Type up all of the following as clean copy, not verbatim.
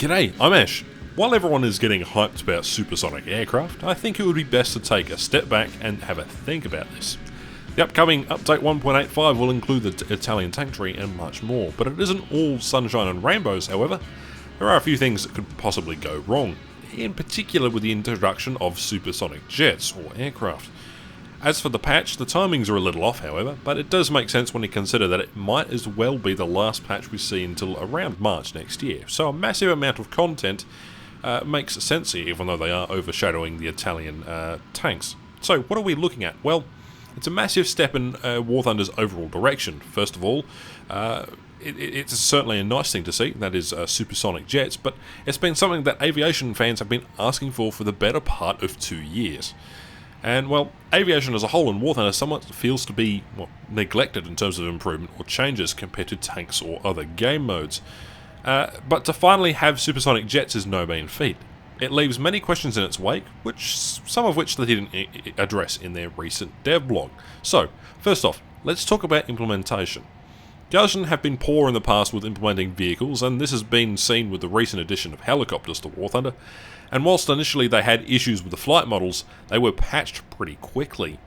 G'day, I'm Ash. While everyone is getting hyped about supersonic aircraft, I think it would be best to take a step back and have a think about this. The upcoming update 1.85 will include the Italian tank tree and much more, but it isn't all sunshine and rainbows, however. There are a few things that could possibly go wrong, in particular with the introduction of supersonic jets or aircraft. As for the patch, the timings are a little off, however, but it does make sense when you consider that it might as well be the last patch we see until around March next year, so a massive amount of content makes sense here, even though they are overshadowing the Italian tanks. So what are we looking at? Well, it's a massive step in War Thunder's overall direction. First of all, it's certainly a nice thing to see, that is supersonic jets, but it's been something that aviation fans have been asking for the better part of 2 years. And, well, aviation as a whole in War Thunder somewhat feels to be neglected in terms of improvement or changes compared to tanks or other game modes. But to finally have supersonic jets is no mean feat. It leaves many questions in its wake, some of which they didn't address in their recent dev blog. So, first off, let's talk about implementation. Gaijin have been poor in the past with implementing vehicles, and this has been seen with the recent addition of helicopters to War Thunder. And whilst initially they had issues with the flight models, they were patched pretty quickly.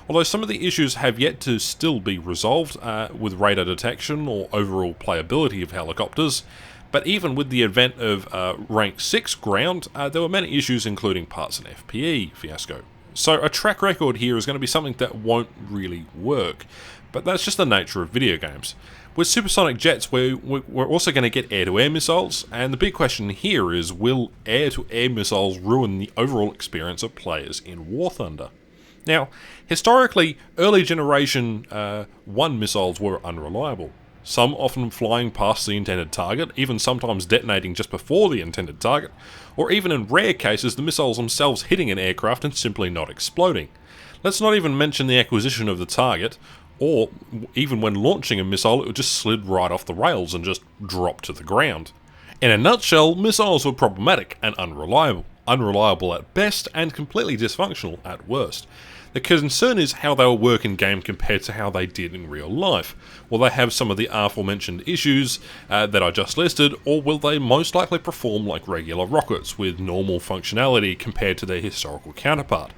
Although some of the issues have yet to still be resolved with radar detection or overall playability of helicopters, but even with the advent of rank 6 ground, there were many issues including parts and FPE fiasco. So a track record here is going to be something that won't really work, but that's just the nature of video games. With supersonic jets, we're also going to get air-to-air missiles, and the big question here is, will air-to-air missiles ruin the overall experience of players in War Thunder? Now, historically, early generation 1 missiles were unreliable, some often flying past the intended target, even sometimes detonating just before the intended target, or even in rare cases the missiles themselves hitting an aircraft and simply not exploding. Let's not even mention the acquisition of the target, or even when launching a missile, it would just slid right off the rails and just drop to the ground. In a nutshell, missiles were problematic and unreliable. Unreliable at best and completely dysfunctional at worst. The concern is how they will work in game compared to how they did in real life. Will they have some of the aforementioned issues that I just listed, or will they most likely perform like regular rockets with normal functionality compared to their historical counterpart?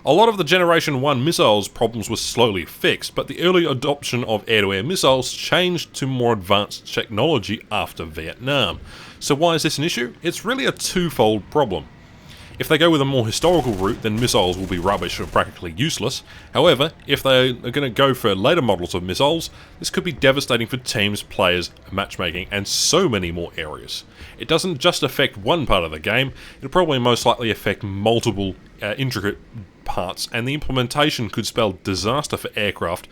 A lot of the Generation 1 missiles problems were slowly fixed, but the early adoption of air-to-air missiles changed to more advanced technology after Vietnam. So why is this an issue? It's really a twofold problem. If they go with a more historical route, then missiles will be rubbish or practically useless. However, if they are going to go for later models of missiles, this could be devastating for teams, players, matchmaking, and so many more areas. It doesn't just affect one part of the game, it'll probably most likely affect multiple intricate parts, and the implementation could spell disaster for aircraft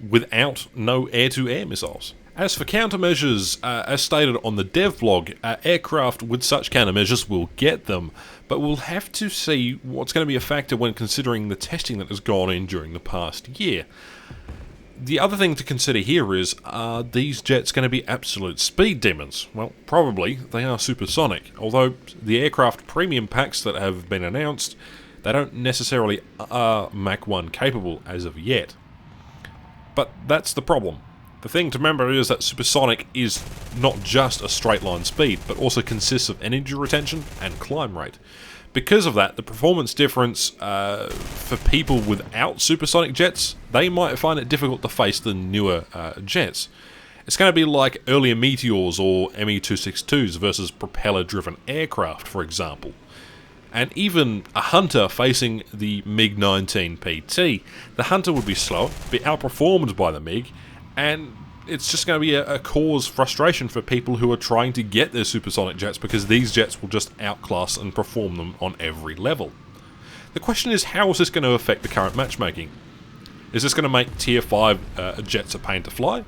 without no air-to-air missiles. As for countermeasures, as stated on the dev blog, aircraft with such countermeasures will get them, but we'll have to see what's going to be a factor when considering the testing that has gone in during the past year. The other thing to consider here is, are these jets going to be absolute speed demons? Well, probably. They are supersonic, although the aircraft premium packs that have been announced, they don't necessarily are Mach 1 capable as of yet. But that's the problem. The thing to remember is that supersonic is not just a straight line speed, but also consists of energy retention and climb rate. Because of that, the performance difference for people without supersonic jets, they might find it difficult to face the newer jets. It's going to be like earlier Meteors or Me-262s versus propeller-driven aircraft, for example. And even a Hunter facing the MiG-19 PT, the Hunter would be slower, be outperformed by the MiG, and it's just going to be a cause frustration for people who are trying to get their supersonic jets because these jets will just outclass and perform them on every level. The question is, how is this going to affect the current matchmaking? Is this going to make Tier 5 jets a pain to fly?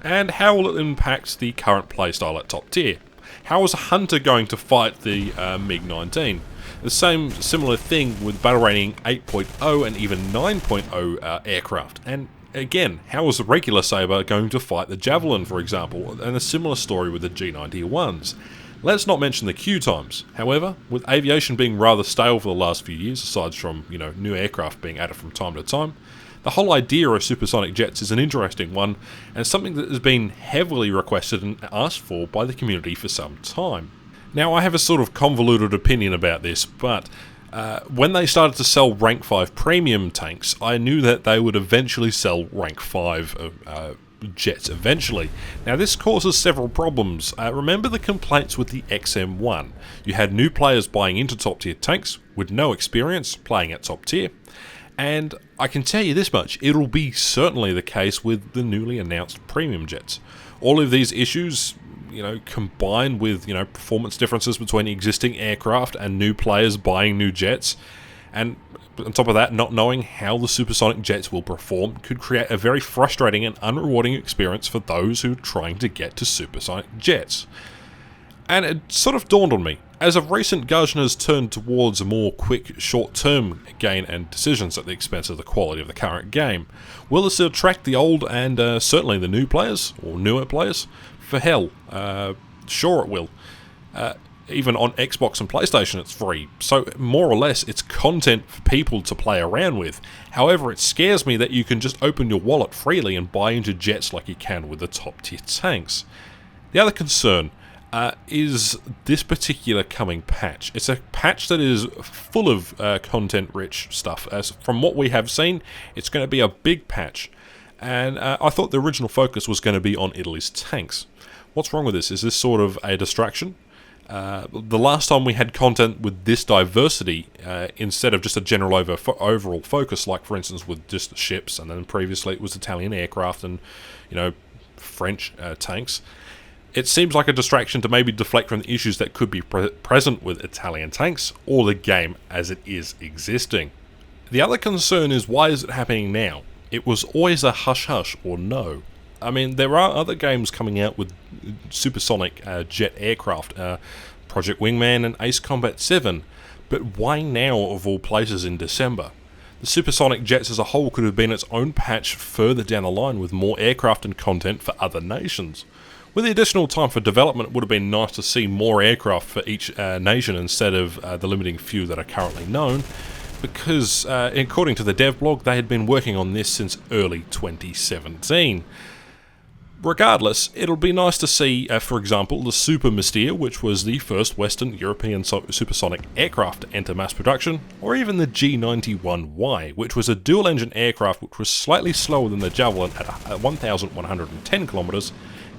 And how will it impact the current playstyle at top tier? How is a Hunter going to fight the MiG-19? The similar thing with battle rating 8.0 and even 9.0 aircraft. And again, how is the regular Sabre going to fight the Javelin, for example? And a similar story with the G91s. Let's not mention the queue times. However, with aviation being rather stale for the last few years, aside from, new aircraft being added from time to time, the whole idea of supersonic jets is an interesting one, and something that has been heavily requested and asked for by the community for some time. Now, I have a sort of convoluted opinion about this, but when they started to sell rank 5 premium tanks, I knew that they would eventually sell rank 5 jets eventually. Now, this causes several problems. Remember the complaints with the XM1. You had new players buying into top tier tanks with no experience playing at top tier. And I can tell you this much, it'll be certainly the case with the newly announced premium jets. All of these issues, combined with, performance differences between existing aircraft and new players buying new jets, and on top of that, not knowing how the supersonic jets will perform, could create a very frustrating and unrewarding experience for those who are trying to get to supersonic jets. And it sort of dawned on me, as of recent, Gaijin has turned towards a more quick, short-term gain and decisions at the expense of the quality of the current game. Will this attract the old and certainly the new players, or newer players? For hell, sure it will. Even on Xbox and PlayStation it's free, so more or less it's content for people to play around with. However, it scares me that you can just open your wallet freely and buy into jets like you can with the top tier tanks. The other concern is this particular coming patch. It's a patch that is full of content-rich stuff. As from what we have seen, it's going to be a big patch, and I thought the original focus was going to be on Italy's tanks. What's wrong with this? Is this sort of a distraction? The last time we had content with this diversity, instead of just a general overall focus, like for instance with just ships, and then previously it was Italian aircraft and, French tanks, it seems like a distraction to maybe deflect from the issues that could be present with Italian tanks, or the game as it is existing. The other concern is, why is it happening now? It was always a hush-hush or no. I mean, there are other games coming out with supersonic jet aircraft, Project Wingman and Ace Combat 7, but why now of all places in December? The supersonic jets as a whole could have been its own patch further down the line with more aircraft and content for other nations. With the additional time for development, it would have been nice to see more aircraft for each nation instead of the limiting few that are currently known, because according to the dev blog, they had been working on this since early 2017. Regardless, it'll be nice to see, for example, the Super Mystere, which was the first Western European supersonic aircraft to enter mass production, or even the G91Y, which was a dual-engine aircraft which was slightly slower than the Javelin at 1,110 kilometers,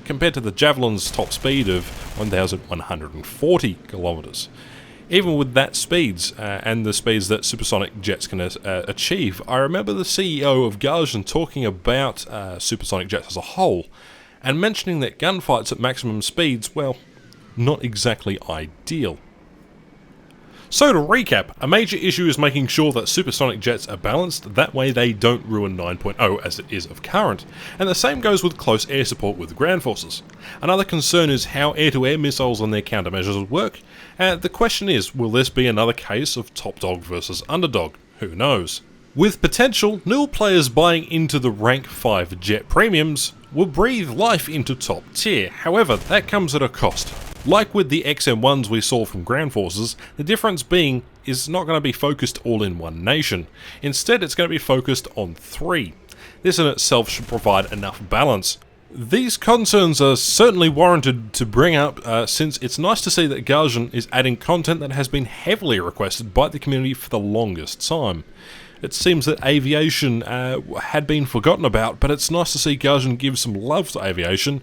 compared to the Javelin's top speed of 1,140 kilometers. Even with that speeds, and the speeds that supersonic jets can achieve, I remember the CEO of Gaijin talking about supersonic jets as a whole, and mentioning that gunfights at maximum speeds, well, not exactly ideal. So to recap, a major issue is making sure that supersonic jets are balanced, that way they don't ruin 9.0 as it is of current, and the same goes with close air support with ground forces. Another concern is how air-to-air missiles and their countermeasures work, and the question is, will this be another case of top dog versus underdog? Who knows? With potential, new players buying into the rank 5 jet premiums will breathe life into top tier, however that comes at a cost. Like with the XM1s we saw from ground forces, the difference being is not going to be focused all in one nation. Instead, it's going to be focused on 3. This in itself should provide enough balance. These concerns are certainly warranted to bring up, since it's nice to see that Gaijin is adding content that has been heavily requested by the community for the longest time. It seems that aviation had been forgotten about, but it's nice to see Gaijin give some love to aviation,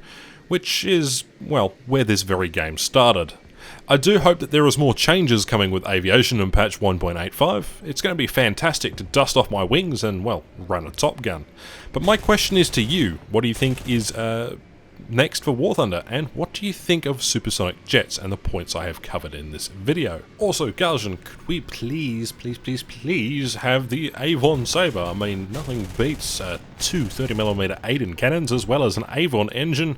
which is, well, where this very game started. I do hope that there is more changes coming with aviation in patch 1.85. It's going to be fantastic to dust off my wings and, well, run a Top Gun. But my question is to you, what do you think is next for Warthunder, and what do you think of supersonic jets and the points I have covered in this video? Also, Gaijin, could we please have the Avon Saber? I mean, nothing beats two 30mm Aiden cannons as well as an Avon engine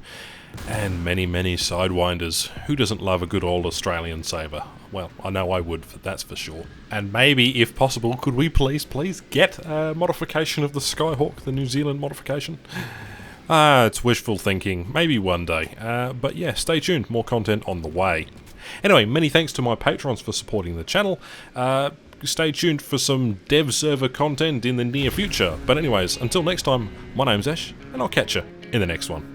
and many sidewinders. Who doesn't love a good old Australian saber? Well, I know I would, that's for sure. And maybe, if possible, could we please get a modification of the Skyhawk, the New Zealand modification? It's wishful thinking. Maybe one day. But yeah, stay tuned. More content on the way. Anyway, many thanks to my patrons for supporting the channel. Stay tuned for some dev server content in the near future. But anyways, until next time, my name's Ash, and I'll catch you in the next one.